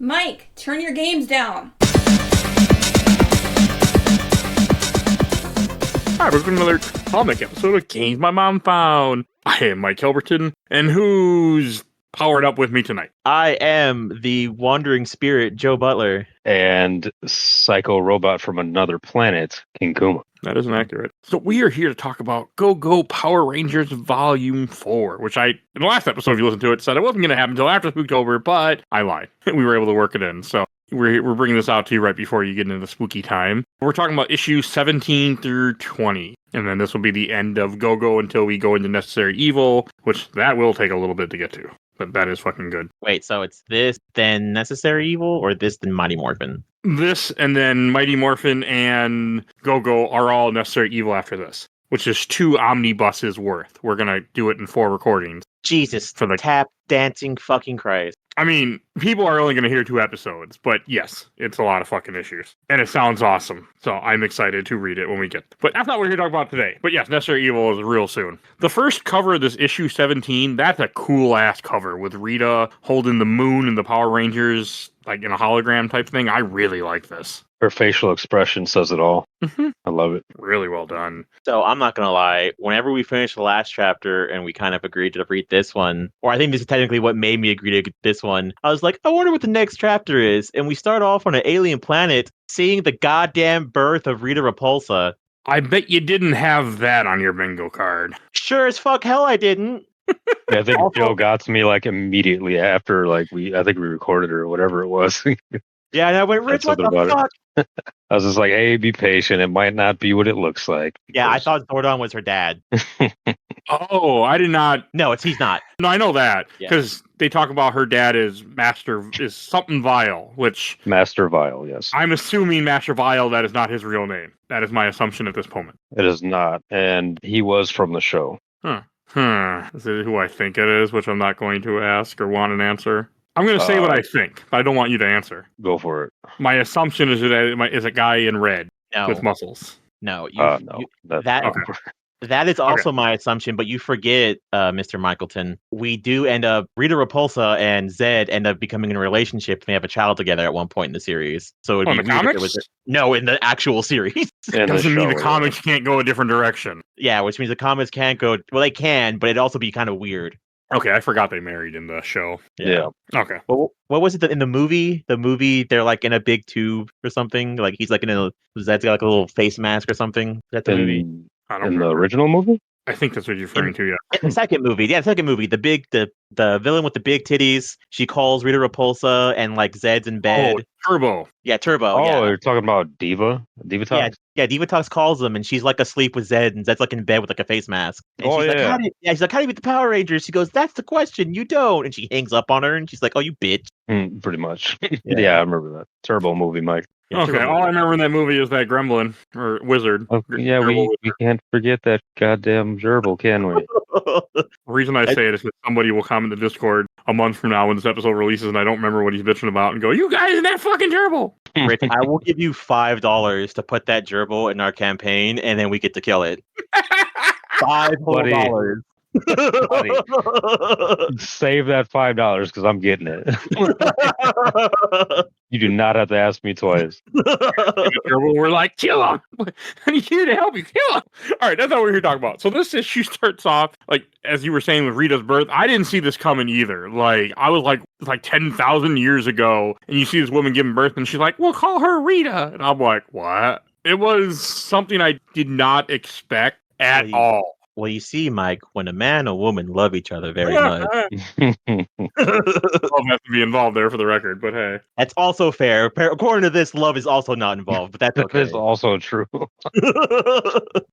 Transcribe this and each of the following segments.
Mike, turn your games down. Hi, we're doing another comic episode of Games My Mom Found. I am Mike Albertin, and who's powered up with me tonight? I am the wandering spirit, Joe Butler. And psycho robot from another planet, King Kuma. That isn't accurate. So we are here to talk about Go Go Power Rangers Volume 4, which in the last episode, if you listened to it, said it wasn't going to happen until after Spooktober, but I lied. We were able to work it in, so we're bringing this out to you right before you get into the spooky time. We're talking about issues 17 through 20, and then this will be the end of Go Go until we go into Necessary Evil, which that will take a little bit to get to. But that is fucking good. Wait, so it's this, then Necessary Evil, or this, then Mighty Morphin? This, and then Mighty Morphin and Go-Go are all Necessary Evil after this, which is 2 omnibuses worth. We're going to do it in 4 recordings. Jesus, For the tap dancing fucking Christ. I mean, people are only going to hear 2 episodes, but yes, it's a lot of fucking issues. And it sounds awesome, so I'm excited to read it when we get. But that's not what we're here to talk about today. But yes, Necessary Evil is real soon. The first cover of this issue 17, that's a cool-ass cover with Rita holding the moon and the Power Rangers, like in a hologram type thing. I really like this. Her facial expression says it all. Mm-hmm. I love it. Really well done. So I'm not going to lie, whenever we finished the last chapter and we kind of agreed to read this one, or I think this is technically what made me agree to get this one, I was like, I wonder what the next chapter is. And we start off on an alien planet seeing the goddamn birth of Rita Repulsa. I bet you didn't have that on your bingo card. Sure as fuck hell I didn't. Yeah, I think Also- Joe got to me like immediately after I think we recorded it or whatever it was. Yeah, and I went, Rich, Said what the something about fuck? I was just like, hey, be patient. It might not be what it looks like. Yeah, I thought Zordon was her dad. Oh, I did not. No, he's not. No, I know that Yeah. because they talk about her dad is something Vile, which Master Vile, yes. I'm assuming Master Vile, that is not his real name. That is my assumption at this moment. It is not. And he was from the show. Is it who I think it is, which I'm not going to ask or want an answer? I'm going to say what I think, but I don't want you to answer. Go for it. My assumption is that it is a guy in red No, with muscles. no. No. That- Okay. That is also my assumption, but you forget, Mr. Michaelton. We do end up, Rita Repulsa and Zed end up becoming in a relationship. They have a child together at one point in the series. So it'd Oh, be in the weird if comics? it was no, in the actual series. In Doesn't mean show, the comics can't go a different direction. Yeah, which means the comics can't go. Well, they can, but it'd also be kind of weird. Okay, I forgot they married in the show. Yeah. Okay. What was it in the movie? The movie, they're like in a big tube or something. Like he's like in a Zed's got like a little face mask or something. Is that the movie? I don't In the remember. original movie? I think that's what you're referring to, yeah. The second movie, the villain with the big titties. She calls Rita Repulsa and like Zed's in bed. Oh, Turbo. Yeah, Turbo. Oh, yeah. you're talking about Diva? Diva Talks? Yeah, Divatox calls them, and she's like asleep with Zed, and Zed's like in bed with like a face mask. And Oh, she's like, yeah. she's like, how do you beat the Power Rangers? She goes, that's the question, you don't. And she hangs up on her, and she's like, oh, you bitch. Pretty much. Yeah. Yeah, I remember that. Turbo movie, Mike. Yeah, Okay, Turbo. all I remember in that movie is that gremlin, or wizard. Oh, yeah, we Gerbil. can't forget that goddamn gerbil, can we? The reason I say it is that somebody will comment in the Discord a month from now when this episode releases and I don't remember what he's bitching about and go, you guys in that fucking gerbil! Rich, I will give you $5 to put that gerbil in our campaign, and then we get to kill it. Buddy. $5. Save that $5 because I'm getting it. You do not have to ask me twice. Gerbil, we're like, kill him! I need you to help you kill him! Alright, that's not what we're here to talk about. So this issue starts off, like, as you were saying with Rita's birth, I didn't see this coming either. Like, I was like 10,000 years ago, and you see this woman giving birth, and she's like, we'll call her Rita! And I'm like, what? It was something I did not expect at all. Well, you see, Mike, when a man and woman love each other very much, Love has to be involved there for the record, but hey. that's also fair. According to this, love is also not involved, but that's That okay. is also true.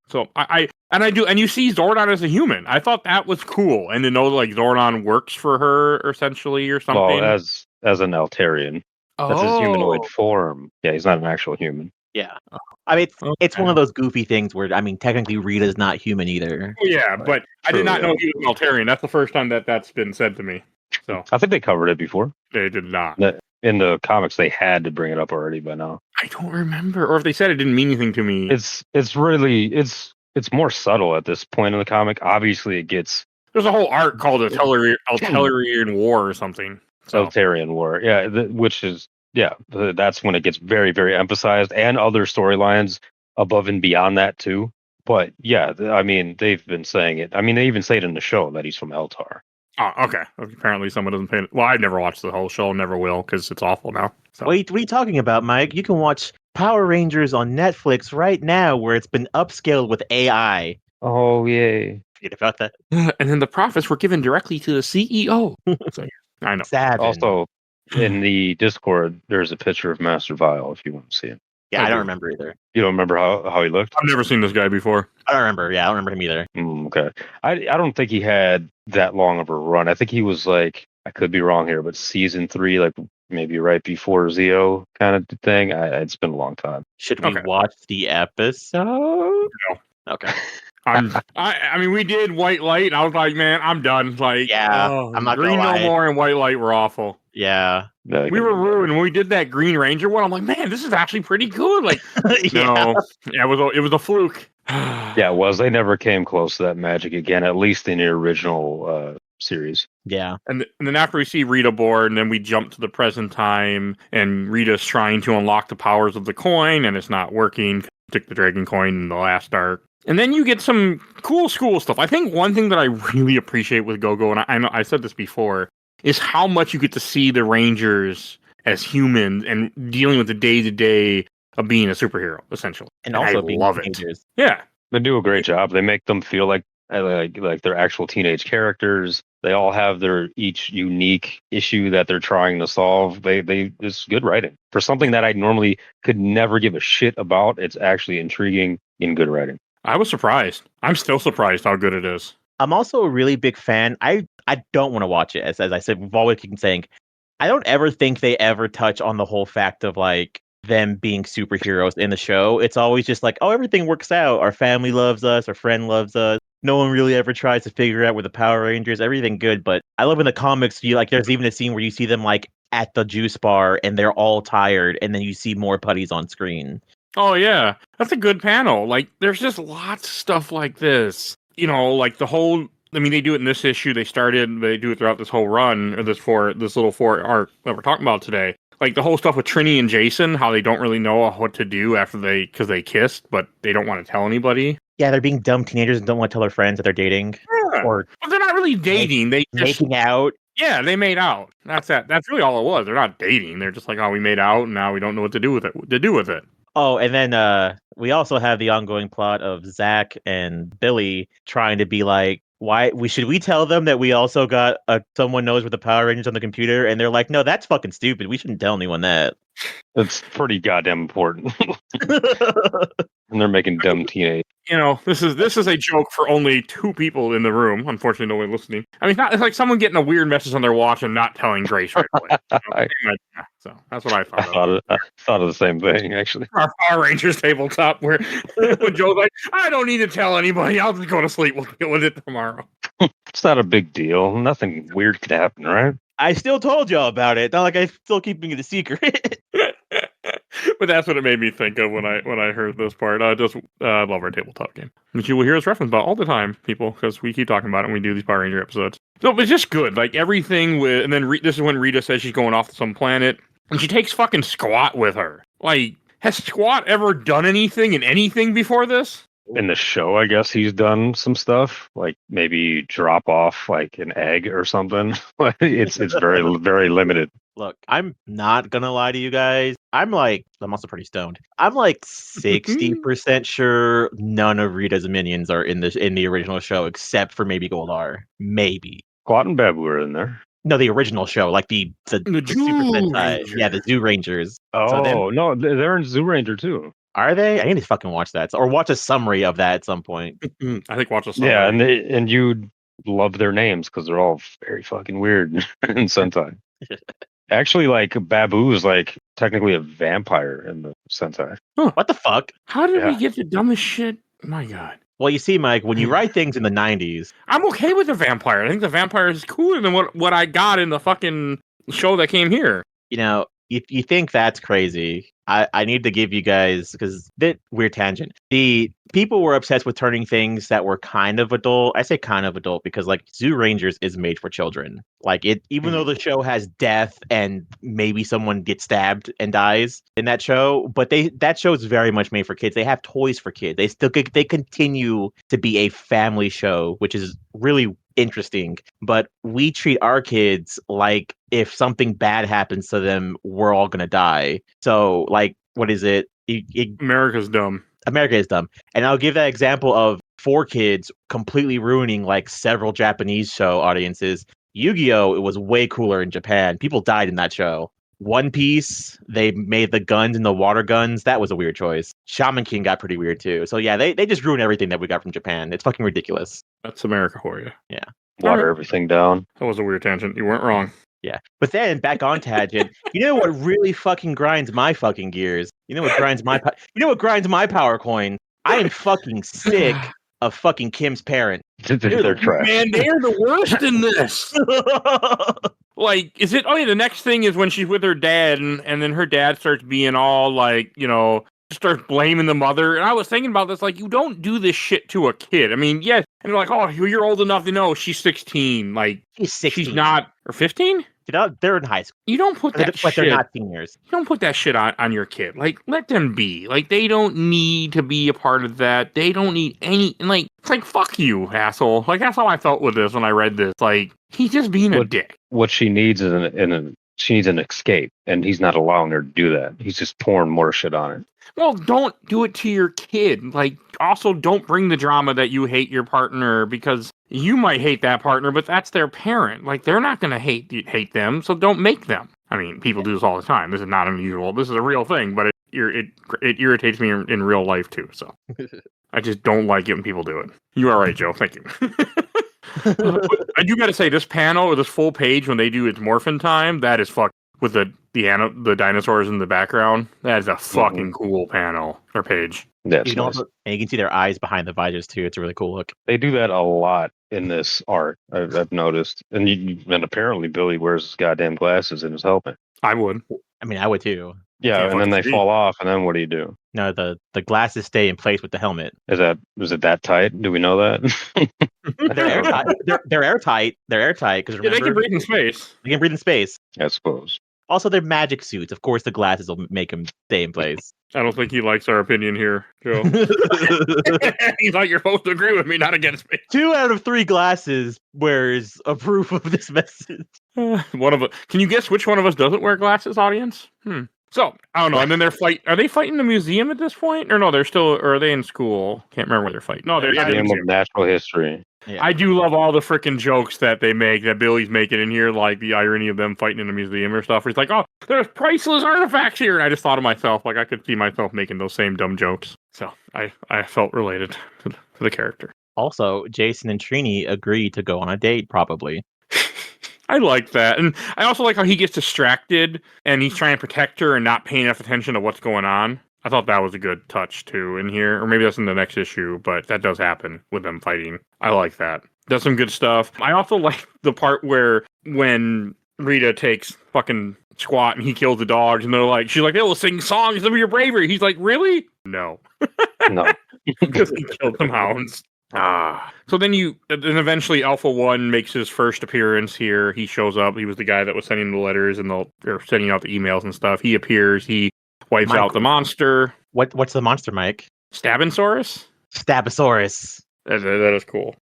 So and you see Zordon as a human. I thought that was cool, and to know like Zordon works for her essentially or something. Well, as an Altarian. That's his humanoid form. Yeah, he's not an actual human. Yeah. I mean, it's Okay. one of those goofy things where, I mean, technically Rita's not human either. Oh, yeah, but I did True, not yeah. know he was an Altarian. That's the first time that's been said to me. So I think they covered it before. they did not. In the comics, they had to bring it up already by now. I don't remember, or if they said it didn't mean anything to me. It's more subtle at this point in the comic. Obviously, it gets There's a whole arc called Altarian War or something. So Eltarian War. Yeah, which is that's when it gets very, very emphasized, and other storylines above and beyond that too. But yeah, I mean, they've been saying it. I mean, they even say it in the show that he's from Eltar. oh, okay. Apparently, someone doesn't pay. Well, I never watched the whole show. Never will because it's awful now. So. Wait, what are you talking about, Mike? You can watch Power Rangers on Netflix right now, where it's been upscaled with AI. Oh yay! Forget about that. And then the profits were given directly to the CEO. So, I know. Savage. Also, in the Discord, there's a picture of Master Vile if you want to see it. Yeah, I do. don't remember either. You don't remember how he looked? I've never seen this guy before. I don't remember. Yeah, I don't remember him either. Okay. I don't think he had that long of a run. I think he was like, I could be wrong here, but season 3, like maybe right before Zeo kind of thing. It's been a long time. Should we Okay. watch the episode? No. Okay. I mean, we did White Light, and I was like, man, I'm done. Like, Yeah, I'm not Green gonna lie. No More and White Light were awful. Yeah. We were ruined when we did that Green Ranger one. I'm like, man, this is actually pretty good. Like, Yeah. no, it was a fluke. Yeah, it was. They never came close to that magic again, at least in the original series. Yeah. And then after we see Rita board, and then we jump to the present time, and Rita's trying to unlock the powers of the coin, and it's not working. Took the Dragon coin in the last arc. And then you get some cool school stuff. I think one thing that I really appreciate with Go-Go, and I know I said this before, is how much you get to see the Rangers as humans and dealing with the day-to-day of being a superhero, essentially. And also I being love it. teenagers. Yeah. They do a great job. They make them feel like they're actual teenage characters. They all have their each unique issue that they're trying to solve. It's good writing. For something that I normally could never give a shit about, it's actually intriguing in good writing. I was surprised. I'm still surprised how good it is. I'm also a really big fan. I don't want to watch it. As I said, we've always been saying, I don't ever think they ever touch on the whole fact of like them being superheroes in the show. It's always just like, oh, everything works out. Our family loves us. Our friend loves us. No one really ever tries to figure out with the Power Rangers. Everything good. But I love in the comics, there's even a scene where you see them like at the juice bar and they're all tired, and then you see more putties on screen. Oh, yeah. That's a good panel. Like, there's just lots of stuff like this. Like the whole... I mean, they do it in this issue. They do it throughout this whole run, or this little 4 arc that we're talking about today. Like, the whole stuff with Trini and Jason, how they don't really know what to do because they kissed, but they don't want to tell anybody. Yeah, they're being dumb teenagers and don't want to tell their friends that they're dating. Yeah. Or But they're not really dating. They just... making out. Yeah, they made out. That's that. That's really all it was. They're not dating. They're just like, oh, we made out, and now we don't know what to do with it. Oh, and then we also have the ongoing plot of Zach and Billy trying to be like, should we tell them that we also got someone knows with the Power Rangers on the computer? And they're like, no, that's fucking stupid. We shouldn't tell anyone that. It's pretty goddamn important. And they're making dumb teenage. This is a joke for only 2 people in the room. Unfortunately, no one listening. I mean, it's like someone getting a weird message on their watch and not telling Grace right away. So that's what I thought. I thought of the same thing, actually. Our Power Rangers tabletop, where when Joe's like, I don't need to tell anybody. I'll just go to sleep. We'll deal with it tomorrow. It's not a big deal. Nothing weird could happen, right? I still told y'all about it. Not like I'm still keeping it a secret. But that's what it made me think of when I heard this part. I just love our tabletop game, which you will hear us reference about all the time, people, because we keep talking about it when we do these Power Ranger episodes. So it's just good, like everything with. And then this is when Rita says she's going off to some planet, and she takes fucking Squat with her. Like, has Squat ever done anything in anything before this? In the show, I guess he's done some stuff, like maybe drop off like an egg or something. It's very, very limited. Look, I'm not gonna lie to you guys. I'm also pretty stoned. I'm like 60% sure none of Rita's minions are in the original show, except for maybe Goldar. Maybe. Squat and Babu are in there. No, the original show, like the Super Sentai. Yeah, the Zoo Rangers. Oh, no, they're in Zoo Ranger too. Are they? I need to fucking watch that, or watch a summary of that at some point. I think watch a summary. Yeah, and you'd love their names because they're all very fucking weird in Sentai. Actually, like Babu is like technically a vampire in the Sentai. Huh. What the fuck? How did we get the dumbest shit? My God. Well, you see, Mike, when you write things in the 90s... I'm okay with the vampire. I think the vampire is cooler than what I got in the fucking show that came here. you think that's crazy. I need to give you guys, because that weird tangent. The people were obsessed with turning things that were kind of adult. I say kind of adult because like Zoo Rangers is made for children. Like it, even though the show has death and maybe someone gets stabbed and dies in that show, but that show is very much made for kids. They have toys for kids. They continue to be a family show, which is really interesting. But we treat our kids like if something bad happens to them, we're all gonna die. So like, what is it? America's dumb. America is dumb. And I'll give that example of 4Kids completely ruining like several Japanese show audiences. Yu-Gi-Oh! It was way cooler in Japan. People died in that show. One Piece, they made the guns and the water guns. That was a weird choice. Shaman King got pretty weird too. So yeah, they just ruined everything that we got from Japan. It's fucking ridiculous. That's America for you. Yeah. Water everything down. That was a weird tangent. You weren't wrong. Yeah. But then back on tangent, you know what really fucking grinds my fucking gears? You know what grinds my power coin? I am fucking sick of fucking Kim's parent. They're trash. Man, they're the worst in this. Like, is it? Oh, yeah, the next thing is when she's with her dad, and then her dad starts being all like, starts blaming the mother. And I was thinking about this, like, you don't do this shit to a kid. I mean, yes, and they're like, oh, you're old enough to know she's 16. Like, She's 16. she's not, or 15? They're in high school. You don't put that But shit. they're not seniors. You don't put that shit on your kid. Like, let them be. Like, they don't need to be a part of that. They don't need any. Like, it's like, fuck you, asshole. Like, that's how I felt with this when I read this. Like, he's just being a dick. What she needs is she needs an escape, and he's not allowing her to do that. He's just pouring more shit on her. Well, don't do it to your kid. Like, also don't bring the drama that you hate your partner, because you might hate that partner, but that's their parent. Like, they're not going to hate them, so don't make them. I mean, people do this all the time. This is not unusual. This is a real thing, but it irritates me in real life, too. So I just don't like it when people do it. You are right, Joe. Thank you. I do got to say, this panel, or this full page, when they do its Morphin time, that is fucked. With the dinosaurs in the background, that is a fucking cool panel or page. That's nice. And you can see their eyes behind the visors too. It's a really cool look. They do that a lot in this art. I've noticed, and apparently Billy wears his goddamn glasses in his helmet. I would. I mean, I would too. Yeah, and then they fall off, and then what do you do? No, the glasses stay in place with the helmet. Is it that tight? Do we know that? They're airtight. They're airtight. They're airtight because they can breathe in space. They can breathe in space. I suppose. Also, they're magic suits. Of course, the glasses will make them stay in place. I don't think he likes our opinion here, Joe. He's like, you're supposed to agree with me, not against me. 2 out of 3 glasses wears a proof of this message. One of us. Can you guess which one of us doesn't wear glasses, audience? So, I don't know. And then are they fighting the museum at this point? Or no, or are they in school? Can't remember where they're fighting. No, they're in the Museum museum of Natural History. Yeah. I do love all the freaking jokes that they make, that Billy's making in here, like the irony of them fighting in a museum or stuff. Where he's like, oh, there's priceless artifacts here. And I just thought of myself, like I could see myself making those same dumb jokes. So I felt related to the character. Also, Jason and Trini agree to go on a date, probably. I like that. And I also like how he gets distracted and he's trying to protect her and not paying enough attention to what's going on. I thought that was a good touch, too, in here. Or maybe that's in the next issue, but that does happen with them fighting. I like that. Does some good stuff. I also like the part where when Rita takes fucking Squat and he kills the dogs, and she's like, they will sing songs of your bravery. He's like, really? No. No. Because he killed some hounds. So then eventually Alpha 1 makes his first appearance here. He shows up. He was the guy that was sending the letters and sending out the emails and stuff. He appears. He wipes out the monster. What's the monster, Mike? Stabinsaurus? Stabosaurus. That is cool.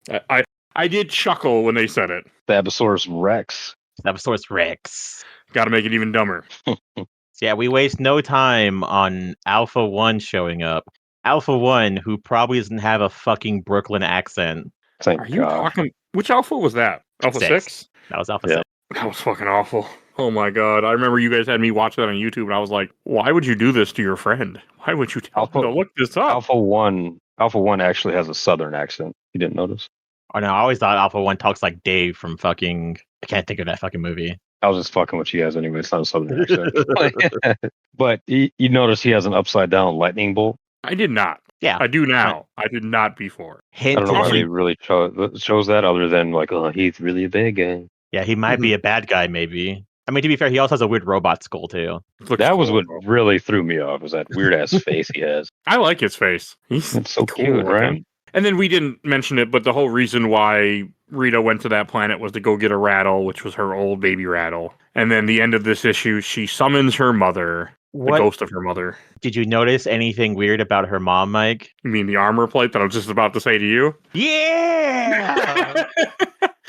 I did chuckle when they said it. Stabosaurus Rex. Stabosaurus Rex. Got to make it even dumber. So yeah, we waste no time on Alpha 1 showing up. Alpha 1, who probably doesn't have a fucking Brooklyn accent. Thank Are you God. talking? Which Alpha was that? Alpha 6? That was Alpha 6. That was fucking awful. Oh my God. I remember you guys had me watch that on YouTube, and I was like, why would you do this to your friend? Why would you tell him to look this up? Alpha 1 actually has a southern accent. You didn't notice? Oh no, I always thought Alpha 1 talks like Dave from fucking... I can't think of that fucking movie. I was just fucking with you guys anyway. It's not a southern accent. But you notice he has an upside down lightning bolt? I did not. Yeah. I do now. I did not before. Hint, I don't know why he really shows that, other than like, oh, he's really a bad guy. Yeah, he might be a bad guy, maybe. I mean, to be fair, he also has a weird robot skull too. That was what really threw me off, was that weird ass face he has. I like his face. It's so cool cute, looking. right? And then we didn't mention it, but the whole reason why Rita went to that planet was to go get a rattle, which was her old baby rattle. And then the end of this issue, she summons her mother, the ghost of her mother. Did you notice anything weird about her mom, Mike? You mean the armor plate that I was just about to say to you? Yeah!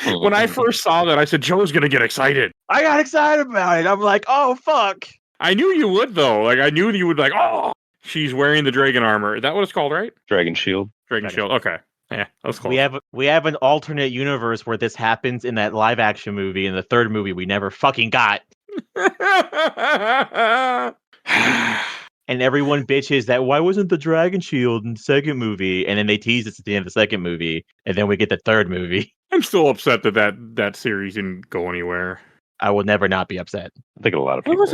When I first saw that, I said, Joe's going to get excited. I got excited about it. I'm like, oh, fuck. I knew you would, though. Like, I knew you would like, oh, she's wearing the dragon armor. Is that what it's called, right? Dragon Shield. Dragon Shield. Okay. Yeah, that's close. We have an alternate universe where this happens in that live action movie, in the third movie we never fucking got. And everyone bitches that why wasn't the Dragon Shield in the second movie? And then they tease us at the end of the second movie, and then we get the third movie. I'm still upset that series didn't go anywhere. I will never not be upset. I think a lot of people are.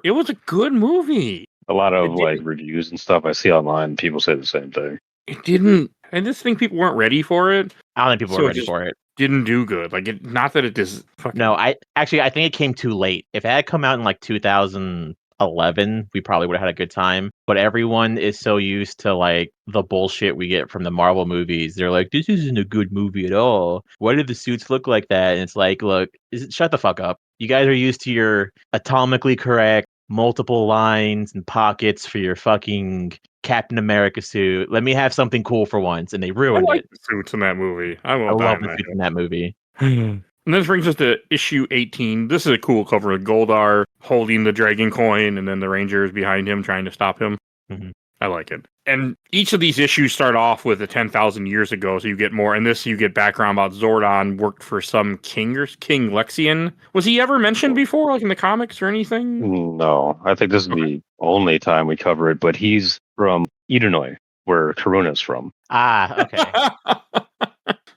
It was a good movie. A lot of like reviews and stuff I see online, people say the same thing. It didn't. I just think people weren't ready for it. I don't think people were ready for it. Didn't do good. Like not that it just. No, I think it came too late. If it had come out in like 2011, we probably would have had a good time. But everyone is so used to like the bullshit we get from the Marvel movies. They're like, this isn't a good movie at all. Why did the suits look like that? And it's like, look, shut the fuck up. You guys are used to your atomically correct, multiple lines and pockets for your fucking Captain America suit. Let me have something cool for once. And they ruined it. The suits in that movie. I love the suits in that movie. And this brings us to issue 18. This is a cool cover of Goldar holding the dragon coin and then the Rangers behind him trying to stop him. Mm-hmm. I like it. And each of these issues start off with a 10,000 years ago, so you get more. And this, you get background about Zordon worked for some King Lexian. Was he ever mentioned before, like in the comics or anything? No, I think this is the only time we cover it, but he's from Edenoi, where Karuna's from. Ah, okay.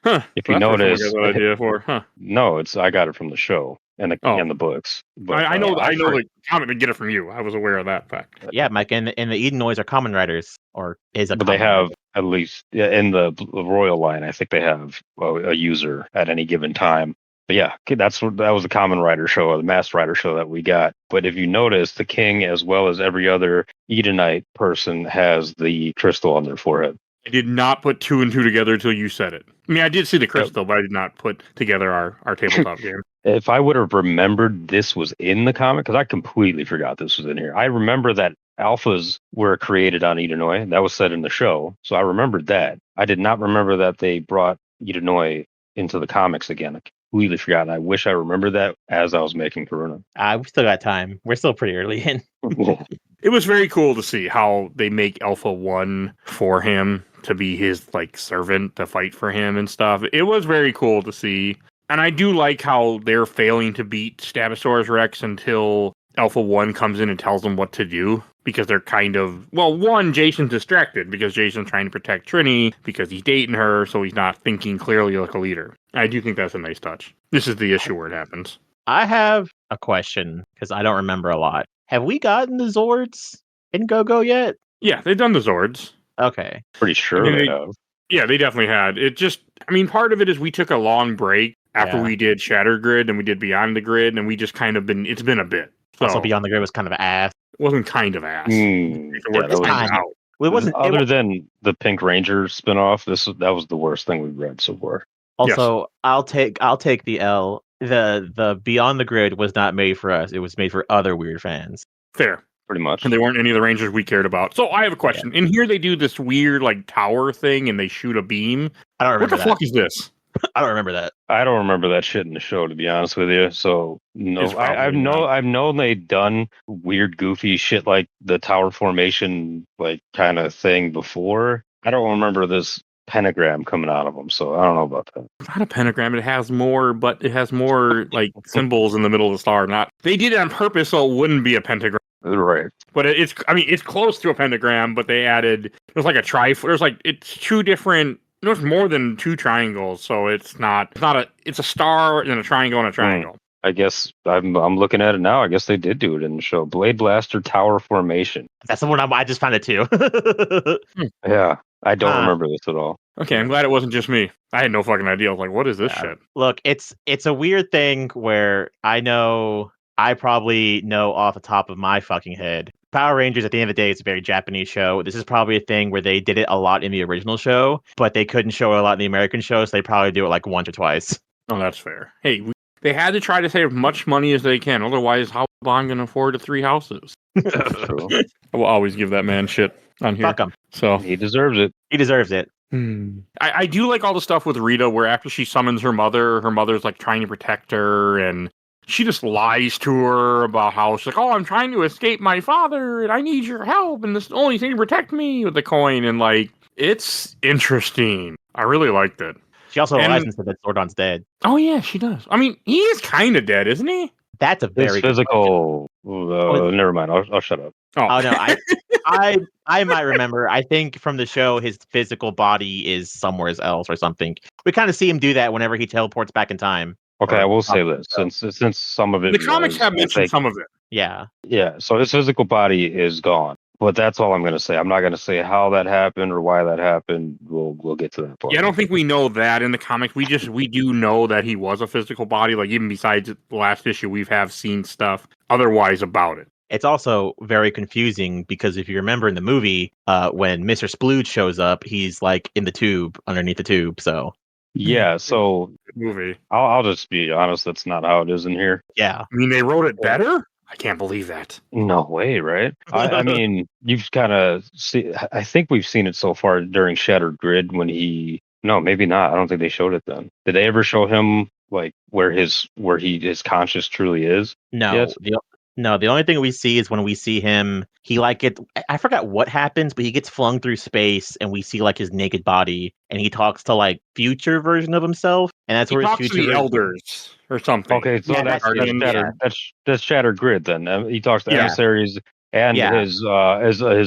Huh. If you notice, idea for, huh? No, I got it from the show and the books. But I know the comic to get it from you. I was aware of that fact. Yeah, Mike, and the Edenoids are common writers, or is a. But they have at least in the Royal line. I think they have a user at any given time. But yeah, that was the Common Rider show or the Masked Rider show that we got. But if you notice, the king, as well as every other Edenite person, has the crystal on their forehead. I did not put two and two together until you said it. I mean, I did see the crystal, but I did not put together our tabletop game. If I would have remembered this was in the comic, because I completely forgot this was in here. I remember that alphas were created on Edenoi. That was said in the show. So I remembered that. I did not remember that they brought Edenoi into the comics again. I completely forgot. I wish I remembered that as I was making Karuna. We still got time. We're still pretty early in. It was very cool to see how they make Alpha 1 for him to be his like servant to fight for him and stuff. It was very cool to see. And I do like how they're failing to beat Stabosaurus Rex until Alpha 1 comes in and tells them what to do. Because they're kind of, well, one, Jason's distracted because Jason's trying to protect Trini because he's dating her, so he's not thinking clearly like a leader. I do think that's a nice touch. This is the issue where it happens. I have a question because I don't remember a lot. Have we gotten the Zords in Go-Go yet? Yeah, they've done the Zords. Okay. Pretty sure they have. Yeah, they definitely had. It just, I mean, part of it is we took a long break after we did Shattered Grid and we did Beyond the Grid, and we just kind of it's been a bit. So also, Beyond the Grid was kind of ass. It wasn't kind of ass. Other than the Pink Ranger spinoff, that was the worst thing we've read so far. Also, yes. I'll take the L. The Beyond the Grid was not made for us. It was made for other weird fans. Fair. Pretty much. And they weren't any of the Rangers we cared about. So I have a question. Yeah. In here, they do this weird like tower thing and they shoot a beam. I don't remember What the fuck is this? I don't remember that. I don't remember that shit in the show, to be honest with you. So no, I've known they'd done weird, goofy shit like the tower formation, like kind of thing before. I don't remember this pentagram coming out of them, so I don't know about that. It's not a pentagram. It has more like symbols in the middle of the star. They did it on purpose so it wouldn't be a pentagram. Right. But it's close to a pentagram, but they added, it's two different, there's more than two triangles, so it's a star and a triangle and a triangle. I guess I'm looking at it now. I guess they did do it in the show. Blade Blaster Tower Formation. That's the one I just found it too. Yeah. I don't remember this at all. Okay, I'm glad it wasn't just me. I had no fucking idea. I was like, what is this shit? Look, it's a weird thing where I know I probably know off the top of my fucking head. Power Rangers, at the end of the day, it's a very Japanese show. This is probably a thing where they did it a lot in the original show, but they couldn't show it a lot in the American show, so they probably do it like once or twice. Oh, that's fair. Hey, they had to try to save as much money as they can. Otherwise, how am I going to afford 3 houses? True. I will always give that man shit on here. Fuck him. So He deserves it. He deserves it. I do like all the stuff with Rita where after she summons her mother's like trying to protect her and she just lies to her about how she's like, oh, I'm trying to escape my father and I need your help and this is the only thing to protect me with the coin. And like, it's interesting. I really liked it. She also lies and said that Zordon's dead. Oh, yeah, she does. I mean, he is kind of dead, isn't he? That's a very It's physical. Never mind. I'll shut up. Oh no, I might remember. I think from the show, his physical body is somewhere else or something. We kind of see him do that whenever he teleports back in time. Okay, I will say this since some of it. The comics have mentioned some of it. Yeah. Yeah. So his physical body is gone, but that's all I'm going to say. I'm not going to say how that happened or why that happened. We'll get to that point. Yeah, I don't think we know that in the comics. We do know that he was a physical body. Like even besides the last issue, we have seen stuff otherwise about it. It's also very confusing because if you remember in the movie, when Mr. Splooge shows up, he's like in the tube, underneath the tube. So Yeah. So Movie. I'll just be honest. That's not how it is in here. yeah, I mean, they wrote it better? I can't believe that. No way, right? I mean, you've kind of see. I think we've seen it so far during Shattered Grid when he. No, maybe not. I don't think they showed it then. Did they ever show him like where his conscious truly is? no, Yes. the only thing we see is when we see him. He I forgot what happens, but he gets flung through space, and we see like his naked body, and he talks to like future version of himself, and that's He where his talks future to the version- elders or something. Okay, so Yeah, that's that's- Shattered. That's Shattered Grid then. He talks to Yeah. emissaries and Yeah. his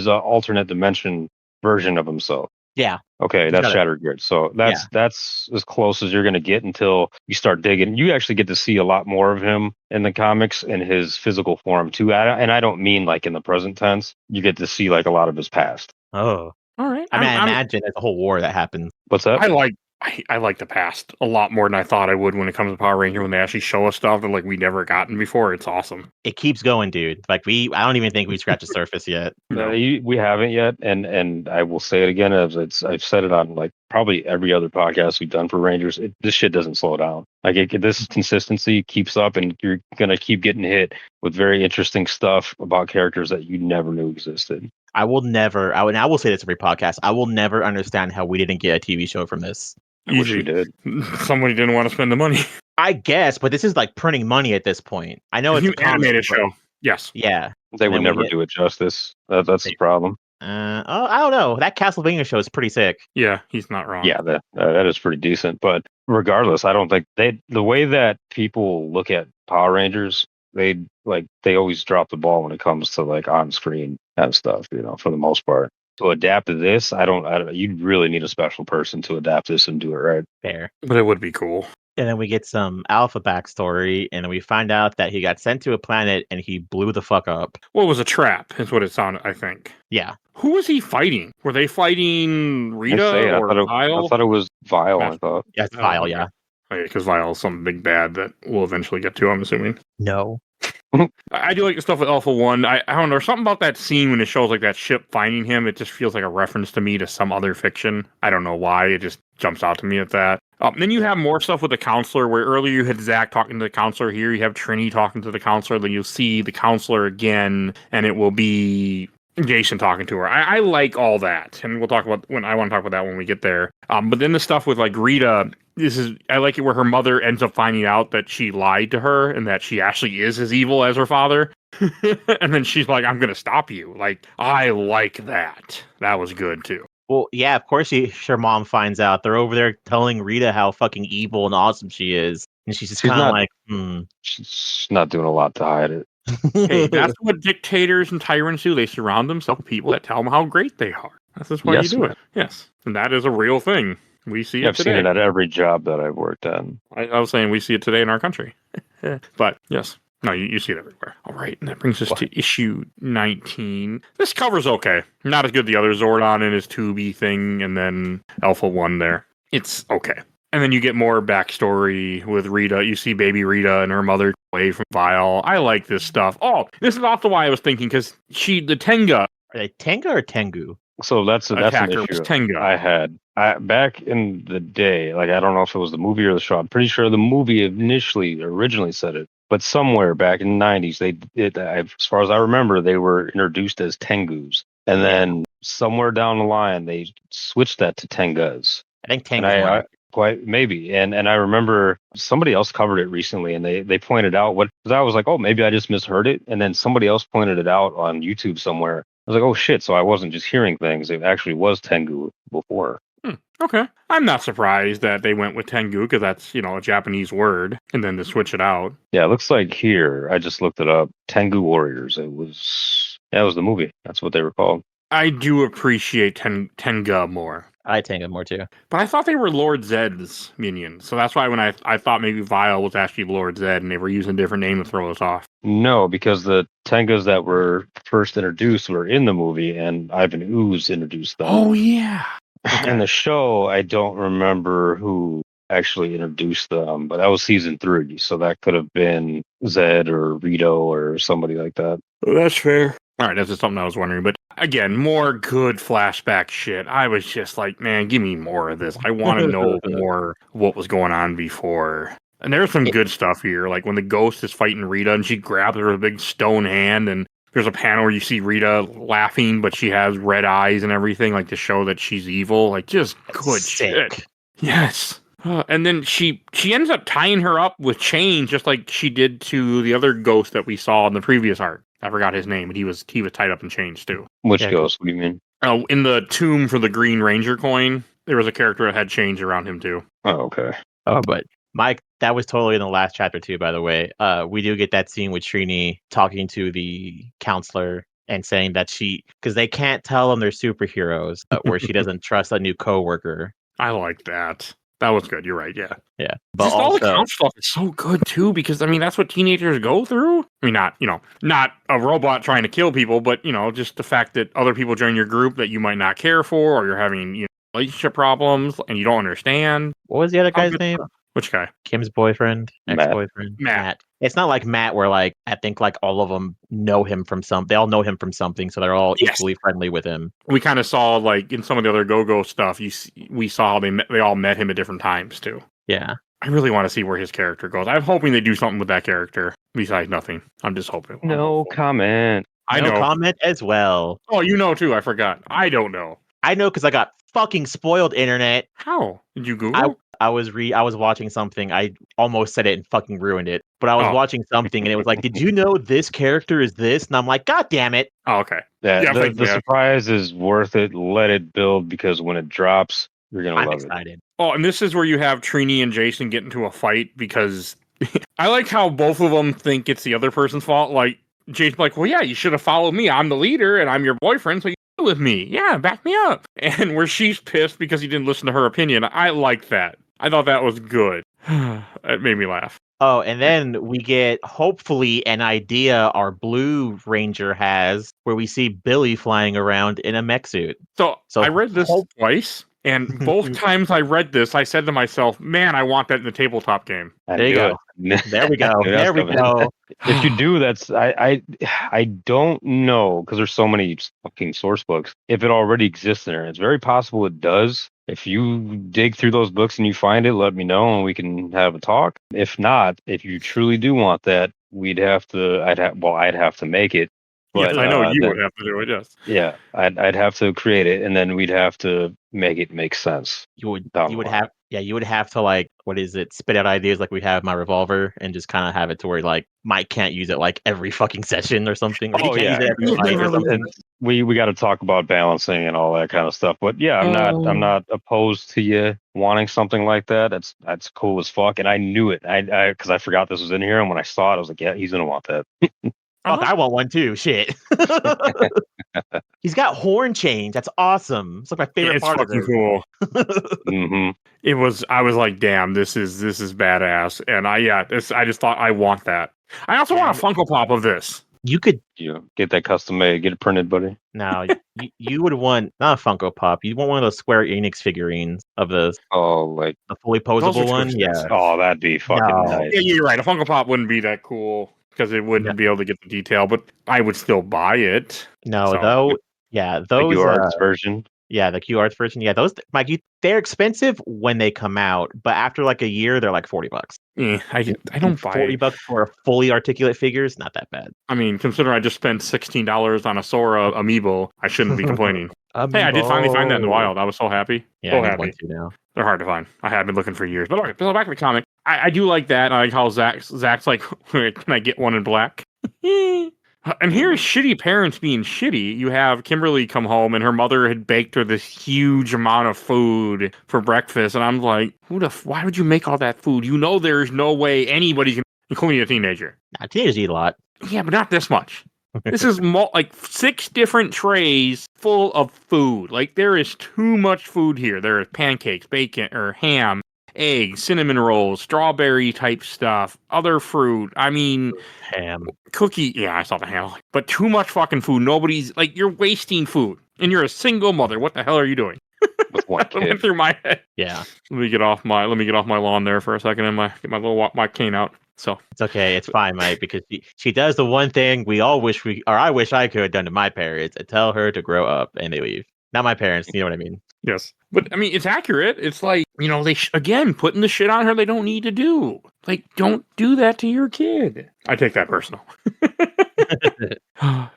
alternate dimension version of himself. Yeah. Okay, He's that's got it. Shattered Grid. So that's as close as you're going to get until you start digging. You actually get to see a lot more of him in the comics in his physical form too. And I don't mean like in the present tense. You get to see like a lot of his past. Oh, All right. I mean, I imagine there's a whole war that happens. What's that? I like the past a lot more than I thought I would when it comes to Power Ranger when they actually show us stuff that like we never gotten before. It's awesome. It keeps going, dude. Like I don't even think we scratched the surface yet. No. We haven't yet, and I will say it again as I've said it on like probably every other podcast we've done for Rangers. This shit doesn't slow down. Like this consistency keeps up, and you're gonna keep getting hit with very interesting stuff about characters that you never knew existed. I will say this every podcast. I will never understand how we didn't get a TV show from this. I wish Easy. we did. Somebody didn't want to spend the money. I guess, but this is like printing money at this point. I know it's New a comic, animated but- show. Yes. Yeah. They would And then we never get- do it justice. That's the problem. I don't know. That Castlevania show is pretty sick. Yeah, he's not wrong. Yeah, that is pretty decent. But regardless, I don't think the way that people look at Power Rangers, they always drop the ball when it comes to like on screen kind of stuff. For the most part. To adapt to this, I don't. You'd really need a special person to adapt this and do it right. Fair. But it would be cool. And then we get some Alpha backstory, and we find out that he got sent to a planet and he blew the fuck up. Well, it was a trap, is what it sounded, I think. Yeah. Who was he fighting? Were they fighting I Rita or thought Vile? it was Vile. I thought. That's Oh, Vile, okay. yeah. Because Vile is some big bad that we'll eventually get to, I'm assuming. No. I do like the stuff with Alpha 1. I don't know, something about that scene when it shows like that ship finding him, it just feels like a reference to me to some other fiction. I don't know why, it just jumps out to me at that. Then you have more stuff with the counselor, where earlier you had Zach talking to the counselor. Here you have Trini talking to the counselor. Then you'll see the counselor again, and it will be Jason talking to her. I like all that, and we'll talk about I want to talk about that when we get there. But then the stuff with like Rita, I like it where her mother ends up finding out that she lied to her and that she actually is as evil as her father. And then she's like, I'm going to stop you. Like, I like that. That was good too. Well, yeah, of course her mom finds out. They're over there telling Rita how fucking evil and awesome she is. And she's just She's kind of not- like, She's not doing a lot to hide it. Hey, that's what dictators and tyrants do. They surround themselves with people that tell them how great they are. That's just why Yes, you do it. Yes. And that is a real thing. We see it I've today. seen it at every job that I've worked on. I was saying we see it today in our country. But yes. No, you see it everywhere. All right, and that brings us to issue 19. This cover's okay. Not as good as the other Zordon and his 2B thing, and then Alpha 1 there. It's okay. And then you get more backstory with Rita. You see baby Rita and her mother away from Vile. I like this stuff. Oh, this is also why I was thinking, because the Tenga Are they Tenga or Tengu? So that's an attacker was issue Tenga. I had. Back in the day, like I don't know if it was the movie or the show. I'm pretty sure the movie originally said it, but somewhere back in the 90s, as far as I remember, they were introduced as Tengus, and then somewhere down the line they switched that to Tengas. I think And Tengu. quite maybe, and I remember somebody else covered it recently, and they pointed out because I was like, oh, maybe I just misheard it, and then somebody else pointed it out on YouTube somewhere. I was like, oh shit! So I wasn't just hearing things; it actually was Tengu before. Okay. I'm not surprised that they went with Tengu, because that's, a Japanese word, and then to switch it out. Yeah, it looks like here, I just looked it up, Tengu Warriors. It was the movie. That's what they were called. I do appreciate Tenga more. I Tenga more too. But I thought they were Lord Zed's minions. So that's why when I thought maybe Vile was actually Lord Zed and they were using a different name to throw us off. No, because the Tengas that were first introduced were in the movie, and Ivan Ooze introduced them. Oh, yeah. In the show, I don't remember who actually introduced them, but that was season 3, so that could have been Zed or Rito or somebody like that. That's fair. All right, that's just something I was wondering. But again, more good flashback shit. I was just like, man, give me more of this. I want to know more what was going on before. And there's some good stuff here, like when the ghost is fighting Rita and she grabs her with a big stone hand, and there's a panel where you see Rita laughing, but she has red eyes and everything, like to show that she's evil. Like, just good shit. Yes. And then she ends up tying her up with chains, just like she did to the other ghost that we saw in the previous arc. I forgot his name, but he was tied up in chains too. Which ghost? What do you mean? In the tomb for the Green Ranger coin, there was a character that had chains around him too. Oh, okay. Oh, but Mike, that was totally in the last chapter too, by the way. We do get that scene with Trini talking to the counselor and saying that because they can't tell them they're superheroes, where she doesn't trust a new coworker. I like that. That was good. You're right. Yeah. Yeah. But Just also, all the couch stuff is so good too, because I mean that's what teenagers go through. I mean, not a robot trying to kill people, but just the fact that other people join your group that you might not care for, or you're having relationship problems and you don't understand. What was the other guy's name? Which guy? Kim's boyfriend, ex-boyfriend. Matt. It's not like Matt, where I think all of them know him from something. They all know him from something, so they're all equally friendly with him. We kind of saw in some of the other Go-Go stuff. We saw how they all met him at different times too. Yeah. I really want to see where his character goes. I'm hoping they do something with that character. Besides nothing. I'm just hoping. No comment. I know. No comment as well. Oh, too. I forgot. I don't know. I know because I got fucking spoiled internet. How? Did you Google? I was watching something. I almost said it and fucking ruined it. But I was watching something and it was like, did you know this character is this? And I'm like, God damn it. Oh, okay. Yeah, the surprise is worth it. Let it build, because when it drops, you're going to love excited. it. Oh, and this is where you have Trini and Jason get into a fight, because I like how both of them think it's the other person's fault. Like, Jason's like, well, yeah, you should have followed me. I'm the leader and I'm your boyfriend, so you deal with me. Yeah, back me up. And where she's pissed because he didn't listen to her opinion. I like that. I thought that was good. It made me laugh. Oh, and then we get, hopefully, an idea our Blue Ranger has, where we see Billy flying around in a mech suit. So I read this twice, and both times I read this, I said to myself, man, I want that in the tabletop game. There you go. There we go. There we go. If you do, I don't know, because there's so many fucking source books, if it already exists in there. It's very possible it does. If you dig through those books and you find it, let me know and we can have a talk. If not, if you truly do want that, I'd have to make it. But, yes, I know you would have to do it. Yes. Yeah, I'd have to create it, and then we'd have to make it make sense. You would have to spit out ideas like we have my revolver, and just kind of have it to where Mike can't use it every fucking session or something. Or oh yeah, we got to talk about balancing and all that kind of stuff. But yeah, I'm not opposed to you wanting something like that. That's cool as fuck, and I knew it. Because I forgot this was in here, and when I saw it, I was like, yeah, he's gonna want that. Oh, I want one too. Shit. He's got horn chains. That's awesome. It's my favorite part of it. It's fucking cool. Mm-hmm. I was like, damn, this is badass. And I just thought I want that. I also want a Funko Pop of this. You could get that custom made, get it printed, buddy. now. You would want not a Funko Pop. You want one of those Square Enix figurines of the Like fully posable one. too Yeah. expensive. oh, that'd be fucking No. nice. Yeah, you're right. A Funko Pop wouldn't be that cool because it wouldn't be able to get the detail, but I would still buy it. No, So, though. Yeah, The those. UArts version. Yeah, the Q Arts version. Yeah, those, Mike, they're expensive when they come out, but after like a year, they're like $40. I don't buy it. $40 for a fully articulate figure is not that bad. I mean, considering I just spent $16 on a Sora amiibo, I shouldn't be complaining. Hey, I did finally find that in the wild. I was so happy. Yeah, so I need happy. one too now. They're hard to find. I have been looking for years. But okay, so back to the comic. I do like that. I like how Zach's like, can I get one in black? And here's shitty parents being shitty. You have Kimberly come home and her mother had baked her this huge amount of food for breakfast. And I'm like, why would you make all that food? You know there's no way anybody can, including a teenager. Nah, teenagers eat a lot. Yeah, but not this much. This is like 6 different trays full of food. Like there is too much food here. There is pancakes, bacon, or ham, eggs, cinnamon rolls, strawberry type stuff, other fruit. I mean, Ham. cookie. Yeah, I saw the ham. But too much fucking food. Nobody's like, you're wasting food. And you're a single mother. What the hell are you doing? With one That went kid. through my head. Yeah, Let me get off my lawn there for a second and get my little my cane out. So it's okay. It's fine, Mike, because she does the one thing we all wish I wish I could have done to my parents and tell her to grow up, and they leave. Not my parents. You know what I mean? yes, but I mean it's accurate. It's like, you know, they again putting the shit on her they don't need to do. Like, don't do that to your kid. I take that personal.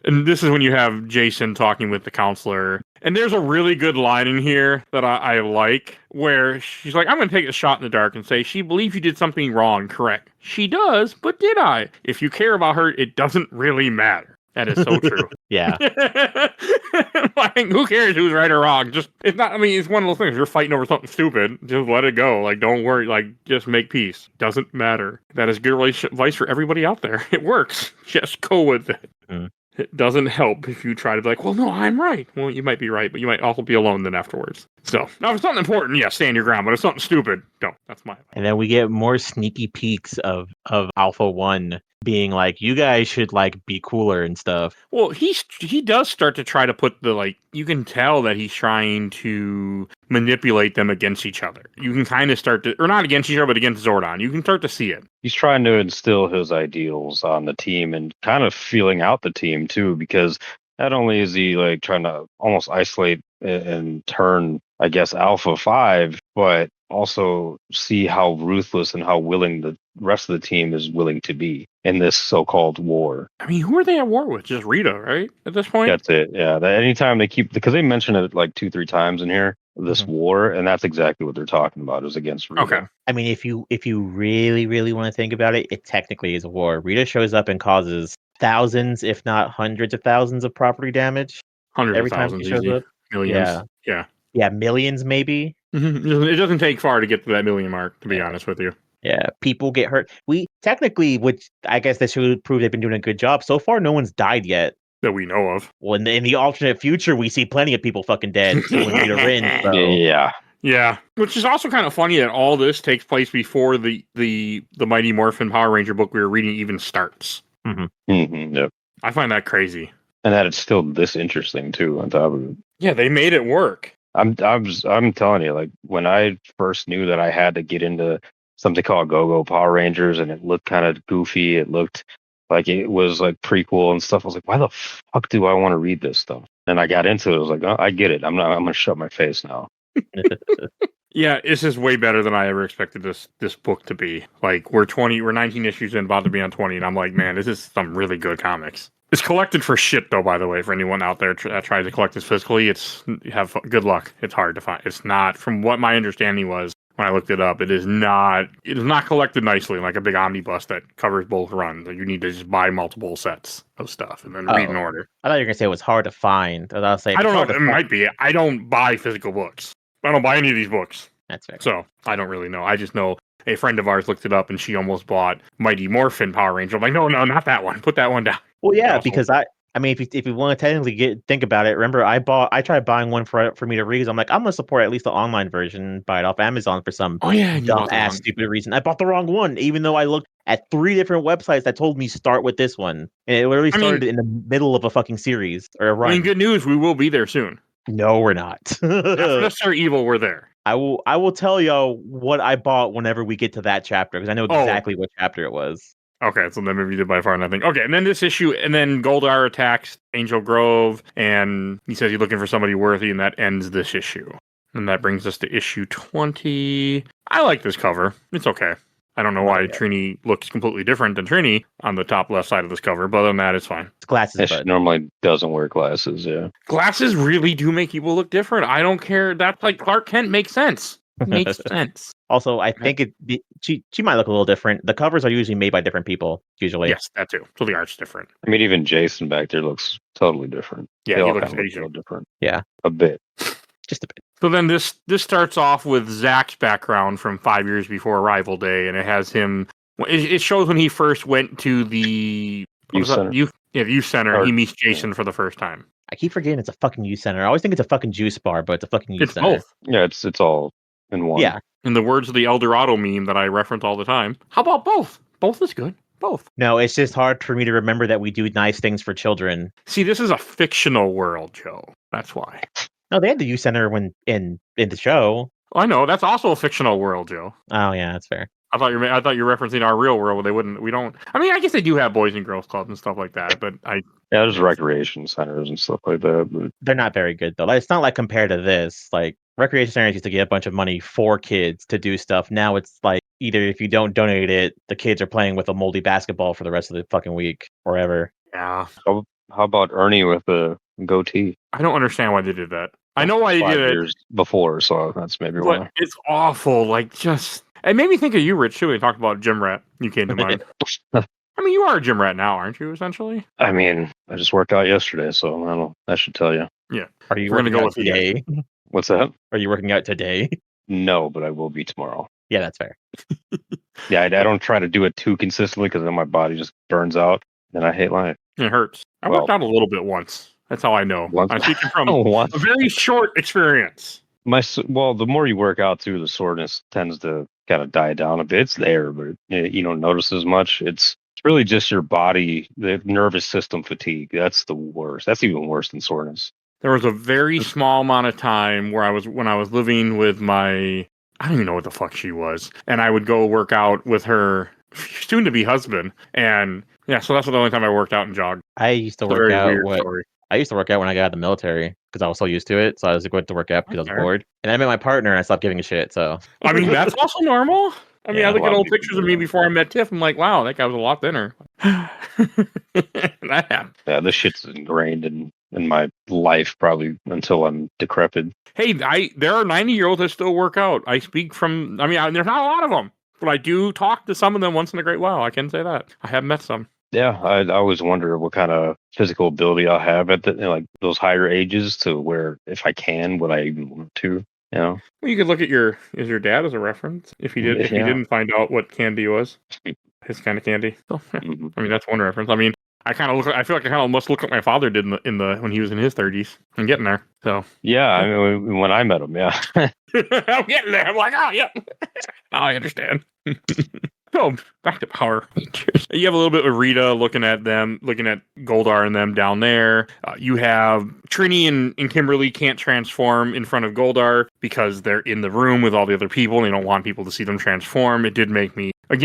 And this is when you have Jason talking with the counselor. And there's a really good line in here that I like, where she's like, I'm going to take a shot in the dark and say, she believes you did something wrong, correct? She does, but did I? If you care about her, it doesn't really matter. That is so true. Yeah. Like, who cares who's right or wrong? Just, it's not, I mean, it's one of those things. You're fighting over something stupid. Just let it go. Like, don't worry. Like, just make peace. Doesn't matter. That is good relationship advice for everybody out there. It works. Just go with it. Mm. It doesn't help if you try to be like, well, no, I'm right. Well, you might be right, but you might also be alone then afterwards. So, now if it's something important, yeah, stand your ground. But if it's something stupid, don't. That's my advice. And then we get more sneaky peeks of Alpha 1 being like, you guys should like be cooler and stuff. Well, he does start to try to put the, like, you can tell that he's trying to manipulate them against each other. You can kind of start to, or not against each other, but against Zordon. You can start to see it. He's trying to instill his ideals on the team and kind of feeling out the team too, because not only is he like trying to almost isolate and turn, I guess, Alpha 5, but also see how ruthless and how willing the rest of the team is willing to be in this so-called war. I mean, who are they at war with? Just Rita, right? At this point? That's it. Yeah. That anytime they keep, because they mention it like 2-3 times in here, this war, and that's exactly what they're talking about, is against Rita. Okay. I mean, if you really, really want to think about it, it technically is a war. Rita shows up and causes thousands, if not hundreds of thousands of property damage. Hundreds Every of time thousands, she shows easy. up. Millions. Yeah. Yeah, millions maybe. It doesn't take far to get to that million mark, to be honest with you. Yeah, people get hurt. We technically, which I guess this should prove they've been doing a good job. So far, no one's died yet. That we know of. Well, in the alternate future, we see plenty of people fucking dead. So when Rita wins, so. Yeah. Yeah, which is also kind of funny that all this takes place before the Mighty Morphin Power Ranger book we were reading even starts. Yep. I find that crazy. And that it's still this interesting too, on top of it. Yeah, they made it work. I'm telling you, like when I first knew that I had to get into something called Go-Go Power Rangers, and it looked kind of goofy, it looked like it was like prequel and stuff. I was like, why the fuck do I want to read this stuff? And I got into it. I was like, oh, I get it. I'm gonna shut my face now. Yeah, this is way better than I ever expected this book to be. Like, we're 19 issues in, about to be on 20, and I'm like, man, this is some really good comics. It's collected for shit, though, by the way, for anyone out there that tries to collect this physically. Good luck. It's hard to find. It's not, from what my understanding was when I looked it up, it is not collected nicely, like a big omnibus that covers both runs. You need to just buy multiple sets of stuff and then read in order. I thought you were gonna say it was hard to find. I was saying I don't know. It might be. I don't buy physical books. I don't buy any of these books. That's fair. So I don't really know. I just know a friend of ours looked it up and she almost bought Mighty Morphin Power Ranger. I'm like, no, not that one. Put that one down. Well, yeah, because I mean, if you want to technically think about it, remember I tried buying one for me to read. I'm like, I'm gonna support at least the online version, buy it off Amazon for some dumb ass stupid reason. I bought the wrong one, even though I looked at 3 different websites that told me start with this one. And it literally started in the middle of a fucking series or a run. I mean, good news, we will be there soon. No, we're not. After Necessary Evil, we're there. I will tell y'all what I bought whenever we get to that chapter, because I know exactly what chapter it was. Okay, so then maybe you did by far nothing. Okay, and then this issue, and then Goldar attacks Angel Grove, and he says he's looking for somebody worthy, and that ends this issue. And that brings us to issue 20. I like this cover. It's okay. I don't know why Trini looks completely different than Trini on the top left side of this cover, but other than that, it's fine. It's glasses, She normally doesn't wear glasses, yeah. Glasses really do make people look different. I don't care. That's like Clark Kent makes sense. Makes sense. Also, I think she might look a little different. The covers are usually made by different people, usually. Yes, that too. So the art's different. I mean, even Jason back there looks totally different. Yeah, They he all looks kinda Asian. look different. Yeah. A bit. Just a bit. So then this starts off with Zach's background from 5 years before Arrival Day, and it has him. It shows when he first went to the Youth center. Youth center. Or- He meets Jason for the first time. I keep forgetting it's a fucking youth center. I always think it's a fucking juice bar, but it's a fucking youth It's center. both. Yeah, it's all in one. Yeah. In the words of the El Dorado meme that I reference all the time, how about both? Both is good. Both. No, it's just hard for me to remember that we do nice things for children. See, this is a fictional world, Joe. That's why. No, they had the youth center when in the show. I know that's also a fictional world, Joe. Oh yeah, that's fair. I thought you're referencing our real world. We don't. I mean, I guess they do have boys and girls clubs and stuff like that, but Yeah, there's recreation centers and stuff like that. But They're not very good though. Like, it's not like compared to this. Like recreation centers used to get a bunch of money for kids to do stuff. Now it's like either if you don't donate it, the kids are playing with a moldy basketball for the rest of the fucking week or ever. yeah. how about Ernie with a goatee? I don't understand why they did that. I know why they 5 did it. years before, so that's maybe But why. it's awful. Like, just it made me think of you, Rich, too. When you talked about gym rat, you came to mind. I mean, you are a gym rat now, aren't you? Essentially. I mean, I just worked out yesterday, so I don't know. That should tell you. Yeah. Are you We're gonna working go out with you. today? What's that? Are you working out today? No, but I will be tomorrow. Yeah, that's fair. Yeah, I don't try to do it too consistently because then my body just burns out, and I hate life. It hurts. I Well- worked out a little bit once. That's how I know. Once- I'm speaking from What? a very short experience. Well, the more you work out too, the soreness tends to kind of die down a bit. It's there, but you don't notice as much. It's really just your body, the nervous system fatigue. That's the worst. That's even worse than soreness. There was a very small amount of time when I was living with my, I don't even know what the fuck she was, and I would go work out with her soon-to-be husband, and yeah, so that's the only time I worked out and jogged. I used to It's a work very out. weird story. I used to work out when I got out of the military because I was so used to it. So I was going to work out because I was Okay. bored. And I met my partner and I stopped giving a shit. So I mean, that's also normal. I mean, Yeah, I look a lot at of old people pictures do of me that. before I met Tiff. I'm like, wow, that guy was a lot thinner. That happened. Yeah, this shit's ingrained in my life probably until I'm decrepit. Hey, there are 90-year-olds that still work out. I speak from, I mean, there's not a lot of them, but I do talk to some of them once in a great while. I can say that. I have met some. Yeah, I always wonder what kind of physical ability I'll have at like those higher ages to where if I can, would I even want to? You know? Well, you could look at your dad as a reference if he Yeah. didn't find out what candy was, his kind of candy. So, yeah. Mhm. I mean, that's one reference. I mean, I feel like I kind of must look like my father did in the when he was in his 30s. I'm getting there. So Yeah, I mean, when I met him, yeah. I'm getting there. I'm like, oh yeah, now I understand. So back to Power Rangers. You have a little bit of Rita looking at Goldar and them down there. You have Trini and Kimberly can't transform in front of Goldar because they're in the room with all the other people and they don't want people to see them transform. It did make me think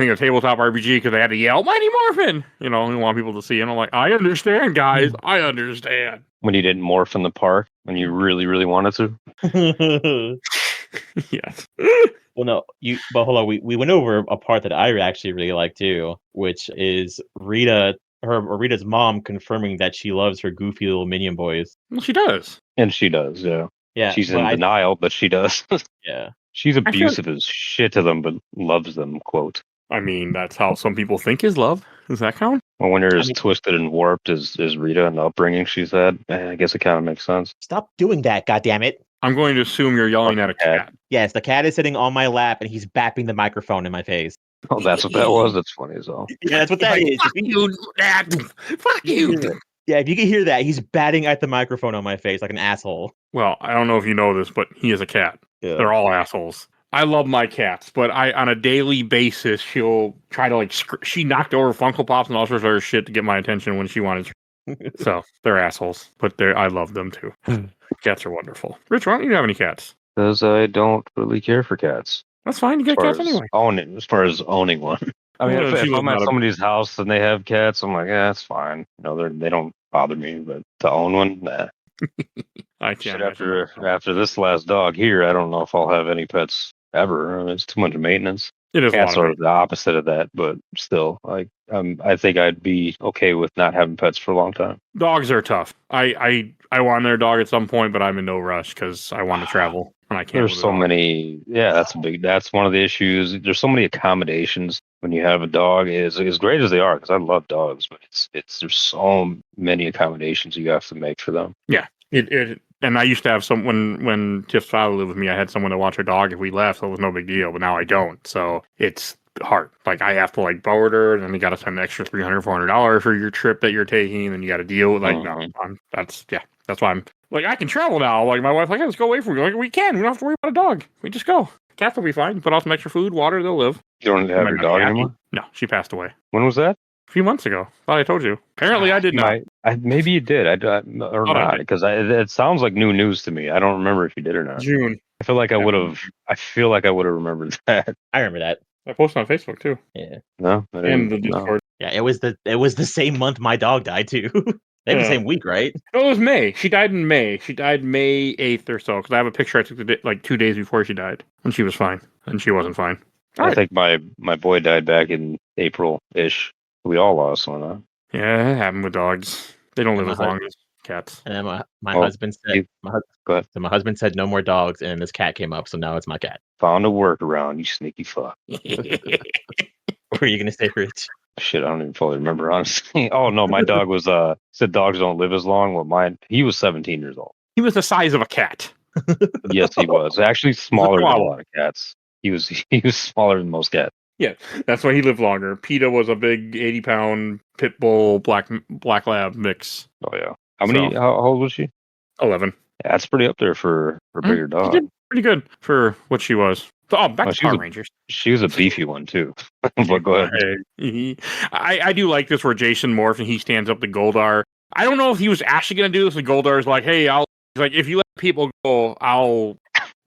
of tabletop RPG because they had to yell, Mighty Morphin! You know, and want people to see it. And I'm like, I understand, guys. I understand. When you didn't morph in the park, when you really, really wanted well, Yes. no, but hold on. We went over a part that I actually really like too, which is Rita's mom confirming that she loves her goofy little minion boys. Well, she does. And she does, yeah. Yeah, She's but in denial, but she does. yeah. She's feel- abusive as shit to them, but loves them, quote. I mean, that's how some people think is love. Does that count? Well, when you're as mean- twisted and warped as Rita and the upbringing she's had, I guess it kind of makes sense. Stop doing that, goddammit. I'm going to assume you're yelling at a cat. Yes, the cat is sitting on my lap and he's bapping the microphone in my face. Oh, that's what that was? That's funny as hell. Yeah, that's what that is. Fuck you, Dad. Fuck you. Yeah, if you can hear that, he's batting at the microphone on my face like an asshole. Well, I don't know if you know this, but he is a cat. Yeah. They're all assholes. I love my cats, but on a daily basis, she'll try to she knocked over Funko Pops and all sorts of other shit to get my attention when she wanted to. So they're assholes, but I love them too. Cats are wonderful. Rich, why don't you have any cats? Because I don't really care for cats. That's fine. You get cats anyway. As far as owning one. I mean, if I'm at somebody's house and they have cats, I'm like, yeah, that's fine. They don't bother me. But to own one, nah. I can't. After this last dog here, I don't know if I'll have any pets ever. I mean, it's too much maintenance. It is. Cats are the opposite of that, but still, I think I'd be okay with not having pets for a long time. Dogs are tough. I want their dog at some point, but I'm in no rush because I want to travel and I can't. There's so many. Yeah, that's one of the issues. There's so many accommodations when you have a dog. As great as they are, because I love dogs, but there's so many accommodations you have to make for them. Yeah, and I used to have when Tiff's father lived with me, I had someone to watch her dog if we left, so it was no big deal. But now I don't, so it's hard. Like I have to board her, and then you got to spend an extra $300-$400 for your trip that you're taking, and you got to deal with that's why I'm I can travel now. Like my wife's let's go away from you. We can. We don't have to worry about a dog. We just go. Cats will be fine. Put out some extra food, water, they'll live. You don't have your dog anymore? No, she passed away. When was that? A few months ago. Thought I told you. Apparently, I did not. Maybe you did. Or not, because it sounds like new news to me. I don't remember if you did or not. June. I feel like I would have. I feel like I would have remembered that. I remember that. I posted on Facebook too. Yeah. No. And the Discord. Yeah, it was the same month my dog died too. Maybe the same week, right? No, it was May. She died in May. She died May 8th or so. Because I have a picture I took 2 days before she died, and she was fine, and she wasn't fine. I think my boy died back in April-ish. We all lost one, huh? Yeah, it happened with dogs. They don't live as long as cats. And then my husband said, go ahead. So my husband said no more dogs, and this cat came up, so now it's my cat. Found a workaround, you sneaky fuck. What were you gonna say, Rich? Shit, I don't even fully remember, honestly. Oh no, my dog was said dogs don't live as long. Well, he was 17 years old. He was the size of a cat. Yes, he was. Actually smaller than a lot of cats. He was smaller than most cats. Yeah, that's why he lived longer. PETA was a big 80-pound pit bull black lab mix. Oh yeah. How old was she? 11. Yeah, that's pretty up there for a bigger dog. She did pretty good for what she was. Oh, back to Power Rangers. She was a beefy one too. But go ahead. I do like this where Jason Morphin, he stands up to Goldar. I don't know if he was actually going to do this, and Goldar's like, hey, if you let people go, I'll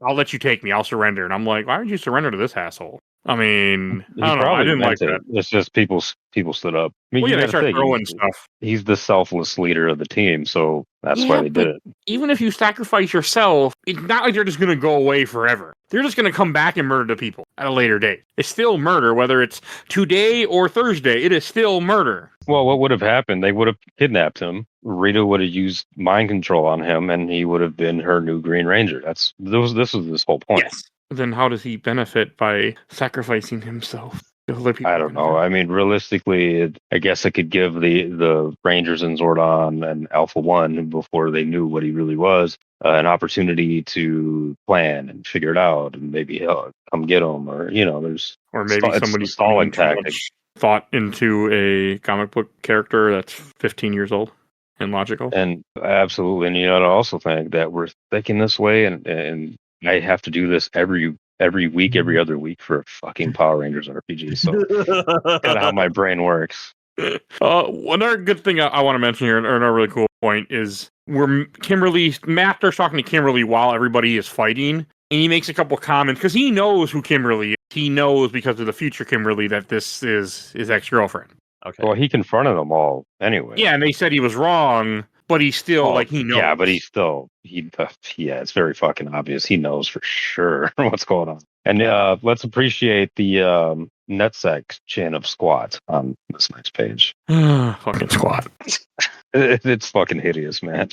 let you take me. I'll surrender. And I'm like, why would you surrender to this asshole? I mean, I don't know. I didn't like that. It's just people stood up. I mean, they start throwing stuff. He's the selfless leader of the team, so that's why they did it. Even if you sacrifice yourself, it's not like they're just going to go away forever. They're just going to come back and murder the people at a later date. It's still murder, whether it's today or Thursday. It is still murder. Well, what would have happened? They would have kidnapped him. Rita would have used mind control on him, and he would have been her new Green Ranger. This was this whole point. Yes. Then how does he benefit by sacrificing himself? I don't know. I mean, realistically, I guess it could give the Rangers and Zordon and Alpha One, before they knew what he really was, an opportunity to plan and figure it out, and maybe come get him, or maybe somebody's stalling tactic. Thought into a comic book character that's 15 years old and logical. And absolutely, and you got to also think that we're thinking this way, and I have to do this every week, every other week for a fucking Power Rangers RPG. So that's kind of how my brain works. Another good thing I want to mention here, or another really cool point, is where Master's talking to Kimberly while everybody is fighting, and he makes a couple comments because he knows who Kimberly is. He knows because of the future Kimberly that this is his ex-girlfriend. Okay. Well, he confronted them all anyway. Yeah, and they said he was wrong, but he's still he knows. Yeah, but it's very fucking obvious. He knows for sure what's going on. And let's appreciate the net section of squat on this next page. Fucking squat. It's fucking hideous, man.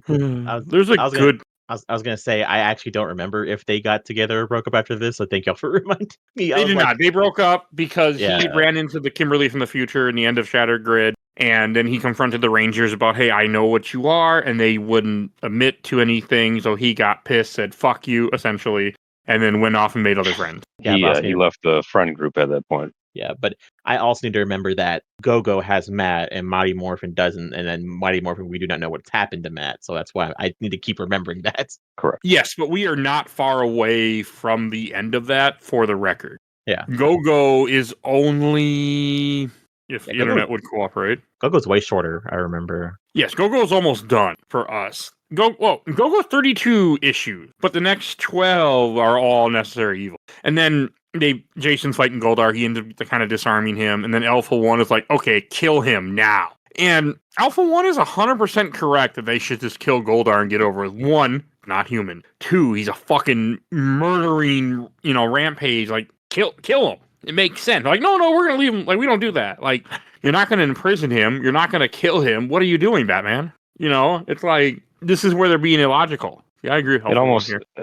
There's a good. I was gonna say I actually don't remember if they got together or broke up after this, so thank y'all for reminding me. They did not. They broke up because he ran into the Kimberly from the future in the end of Shattered Grid, and then he confronted the Rangers about, hey, I know what you are, and they wouldn't admit to anything, so he got pissed, said fuck you, essentially, and then went off and made other friends. He left the friend group at that point. Yeah, but I also need to remember that Go-Go has Matt and Mighty Morphin doesn't, and then Mighty Morphin, we do not know what's happened to Matt, so that's why I need to keep remembering that. Correct. Yes, but we are not far away from the end of that, for the record. Yeah. Go-Go is only if the internet would cooperate. Go-Go's way shorter, I remember. Yes, Go-Go's almost done for us. Go-Go's 32 issues, but the next 12 are all necessary evil. And then Jason's fighting Goldar, he ends up kind of disarming him, and then Alpha 1 is like, okay, kill him now. And Alpha 1 is 100% correct that they should just kill Goldar and get over it. 1, not human. 2, he's a fucking murdering, rampage. Like, kill him. It makes sense. Like, no, we're going to leave him. Like, we don't do that. Like, you're not going to imprison him. You're not going to kill him. What are you doing, Batman? It's like, this is where they're being illogical. Yeah, I agree with it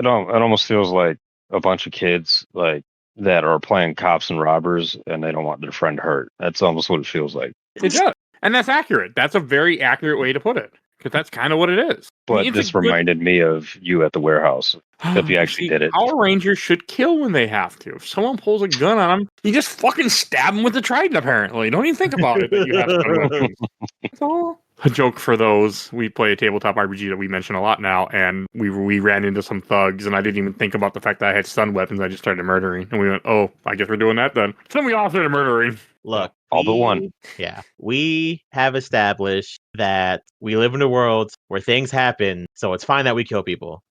almost feels like a bunch of kids, like, that are playing cops and robbers, and they don't want their friend hurt. That's almost what it feels like. It does. And that's accurate. That's a very accurate way to put it. Because that's kind of what it is. But this reminded me of you at the warehouse. If you actually did it. Power Rangers should kill when they have to. If someone pulls a gun on them, you just fucking stab them with the trident, apparently. Don't even think about it that you have to. That's all. A joke for those. We play a tabletop RPG that we mention a lot now, and we ran into some thugs, and I didn't even think about the fact that I had stun weapons. I just started murdering. And we went, oh, I guess we're doing that then. So then we all started murdering. Look. All but one. Yeah. We have established that we live in a world where things happen, so it's fine that we kill people.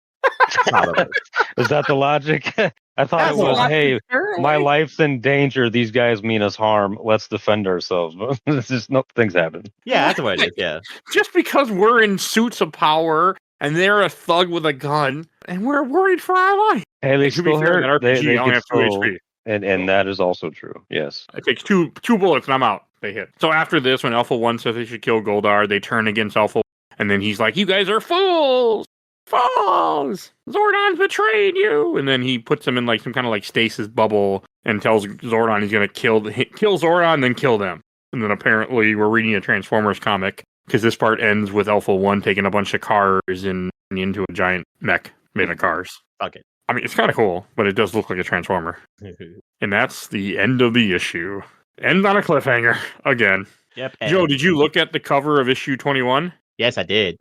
Is that the logic? I thought it was, hey, my life's in danger. These guys mean us harm. Let's defend ourselves. It's just things happen. Yeah, that's what it is. Yeah. Just because we're in suits of power and they're a thug with a gun and we're worried for our life. Hey, they still hurt. They only have 2 HP. And that is also true. Yes. It takes two bullets and I'm out. They hit. So after this, when Alpha 1 says they should kill Goldar, they turn against Alpha 1. And then he's like, you guys are fools! Fools! Zordon's betrayed you! And then he puts him in like some kind of like stasis bubble and tells Zordon he's going to kill Zordon, then kill them. And then apparently we're reading a Transformers comic because this part ends with Alpha 1 taking a bunch of cars and into a giant mech made of cars. Fuck it. I mean, it's kind of cool, but it does look like a Transformer. And that's the end of the issue. End on a cliffhanger again. Yep. Joe, did you look at the cover of issue 21? Yes, I did.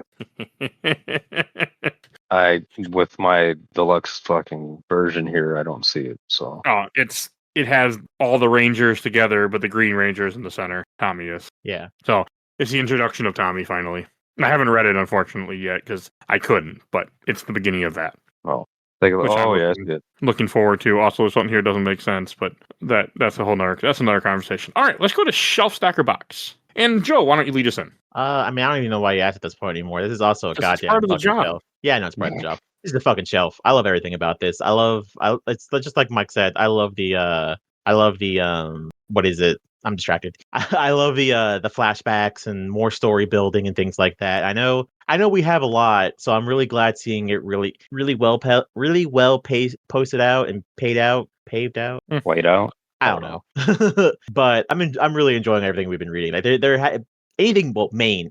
With my deluxe fucking version here, I don't see it. So it has all the Rangers together, but the Green Ranger's in the center. Tommy is. Yeah. So it's the introduction of Tommy finally. I haven't read it unfortunately yet because I couldn't, but it's the beginning of that. Oh. Yes, good. Looking forward to. Also, something here doesn't make sense, but that's another conversation. All right, let's go to Shelf Stacker Box. And Joe, why don't you lead us in? I don't even know why you asked at this point anymore. This is also a goddamn part of the job. Shelf. Yeah, no, it's part of the job. This is the fucking shelf. I love everything about this. It's just like Mike said. I love the what is it? I'm distracted. I love the flashbacks and more story building and things like that. I know we have a lot, so I'm really glad seeing it really well posted out and paved out. Played out. I don't know, but I'm really enjoying everything we've been reading. Like anything main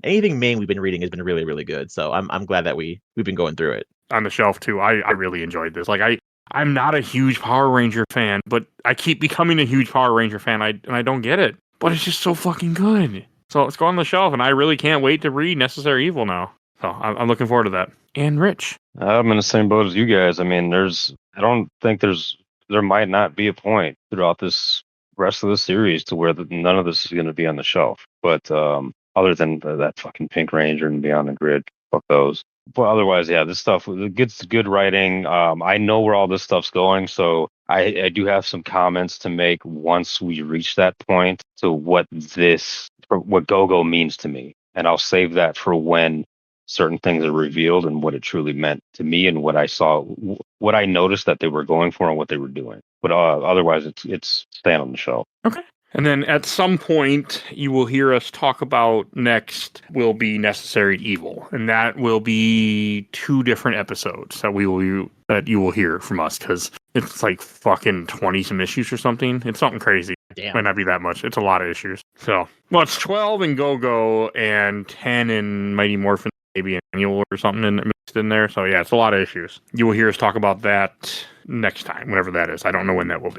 we've been reading has been really really good. So I'm glad that we've been going through it. On the shelf too, I really enjoyed this. Like I'm not a huge Power Ranger fan, but I keep becoming a huge Power Ranger fan. I don't get it, but it's just so fucking good. So let's go on the shelf, and I really can't wait to read Necessary Evil now. So I'm looking forward to that. And Rich, I'm in the same boat as you guys. I mean, I don't think there might not be a point throughout this rest of the series to where none of this is going to be on the shelf. But other than that fucking Pink Ranger and Beyond the Grid, fuck those. But otherwise, yeah, this stuff gets good writing. I know where all this stuff's going, so I do have some comments to make once we reach that point to what Go-Go means to me. And I'll save that for when certain things are revealed and what it truly meant to me and what I saw, what I noticed that they were going for and what they were doing. But otherwise, it's staying on the shelf. Okay. And then at some point, you will hear us talk about next will be Necessary Evil. And that will be 2 different episodes that you will hear from us because it's like fucking 20 some issues or something. It's something crazy. Damn. Might not be that much. It's a lot of issues. So, well, it's 12 in Go-Go and 10 in Mighty Morphin, maybe an annual or something mixed in there. So yeah, it's a lot of issues. You will hear us talk about that next time, whenever that is. I don't know when that will be.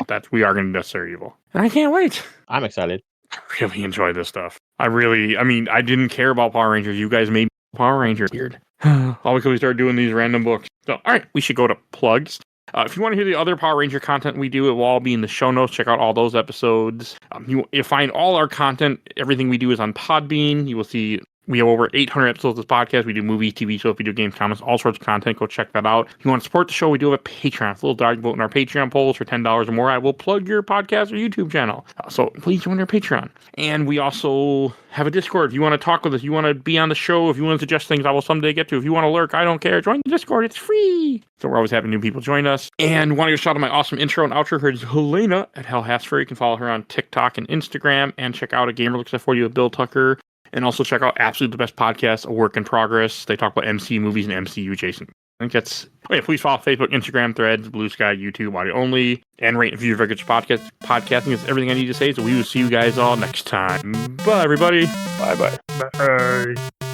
But we are going to do Necessary Evil. And I can't wait. I'm excited. I really enjoy this stuff. I didn't care about Power Rangers. You guys made Power Rangers weird. All because we started doing these random books. So, all right, we should go to plugs. If you want to hear the other Power Ranger content we do, it will all be in the show notes. Check out all those episodes. You'll find all our content. Everything we do is on Podbean. You will see we have over 800 episodes of this podcast. We do movies, TV shows, video games, comics, all sorts of content. Go check that out. If you want to support the show, we do have a Patreon. It's a little dark. Vote in our Patreon polls for $10 or more. I will plug your podcast or YouTube channel. So please join our Patreon. And we also have a Discord. If you want to talk with us, you want to be on the show, if you want to suggest things I will someday get to, if you want to lurk, I don't care. Join the Discord. It's free. So we're always having new people join us. And want to give a shout out to my awesome intro and outro. Her is Helena at Hell Hasfer. You can follow her on TikTok and Instagram and check out A Gamer Looks At For You with Bill Tucker. And also check out Absolutely the Best Podcast, A Work in Progress. They talk about MCU movies and MCU adjacent. I think that's... Oh yeah, please follow Facebook, Instagram, Threads, Blue Sky, YouTube, audio only, and rate and review your podcast. Podcasting is everything I need to say, so we will see you guys all next time. Bye, everybody. Bye-bye. Bye.